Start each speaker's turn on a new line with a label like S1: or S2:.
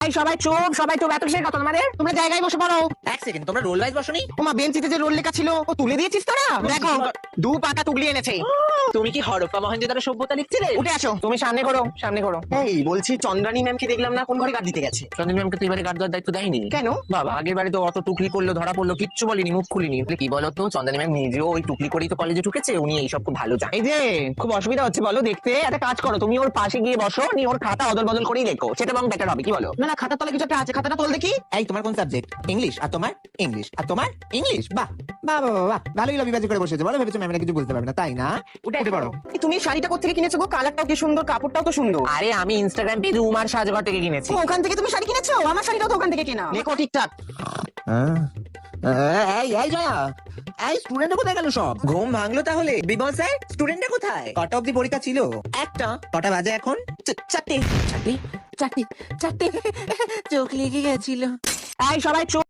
S1: এই সবাই চুপ, সবাই চুপ। এত কিসের কথা তোমাদের? তোমরা জায়গায় বসে পড়ো।
S2: এক সেকেন্ড, তোমরা রোল ওয়াইজ বসনি?
S1: ওমা, বেঞ্চিতে যে রোল লেখা ছিল ও তুলে দিয়েছিস তোরা? দেখো, দু পাতা তুগলি এনেছে।
S2: তুমি কি হরপ্পা মহেঞ্জোদারো সভ্যতা লিখছিলে?
S1: উঠে আসো, তুমি সামনে করো, সামনে করো। এই বলছি, চন্দ্রানী ম্যামকে দেখলাম না, কোন ঘরে গার্ড দিতে গেছে?
S2: চন্দন ম্যামকে তো এবারে গার্ড দেওয়ার দায়িত্ব দেয়নি।
S1: কেন?
S2: বাবা, আগের বারে তো অত টুকলি করলো, ধরা পড়লো, কিচ্ছু বলিনি, মুখ খুলিনি। বলে কি বলতো, চন্দনী ম্যাম নিজেও ওই টুকলি করেই তো কলেজে ঢুকেছে, উনি এইসব খুব ভালো জানেন।
S1: এই যে খুব অসুবিধা হচ্ছে বলো দেখতে। একটা কাজ করো, তুমি ওর পাশে গিয়ে বসো, নিয়ে ওর খাতা অদল বদল করেই লেখো, সেটা বরং বেটার হবে। কি বলো? না না, খাতার তলে কিছু একটা আছে, খাতাটা তোল দেখি।
S3: এই তোমার কোন সাবজেক্ট? ইংলিশ। আর তোমার? ইংলিশ। আর তোমার? ইংলিশ। বাহ বাহ বাহ বাহ, ভালোই লবিবাজি করে বসেছে। বলো, ভেবেছো ম্যামেরা কিছু বুঝতে পারবে না, তাই না? উঠে পড়ো।
S1: তুমি শাড়িটা কোথেকে কিনেছো গো? কালারটাও কি সুন্দর, কাপড়টাও তো সুন্দর।
S2: আরে আমি ইনস্টাগ্রাম পেজ উমার সাজঘর থেকে কিনেছি।
S1: ও, ওখান থেকে তুমি শাড়ি কিনেছো? আমার শাড়িটাও তো ওখান থেকে কেনা। লেখো ঠিকঠাক।
S3: এই এই জয়া, এই স্টুডেন্ট কোথায় গেল সব?
S2: ঘুম ভাঙলো তাহলে? বিমল স্যার, স্টুডেন্টরা কোথায়?
S3: কটা অব্দি পরীক্ষা ছিল?
S2: একটা।
S3: কটা বাজে এখন?
S2: চারটে। চারটে চারটে চারটে চোখ লেগে গেছিল।
S1: এই সবাই চুপ।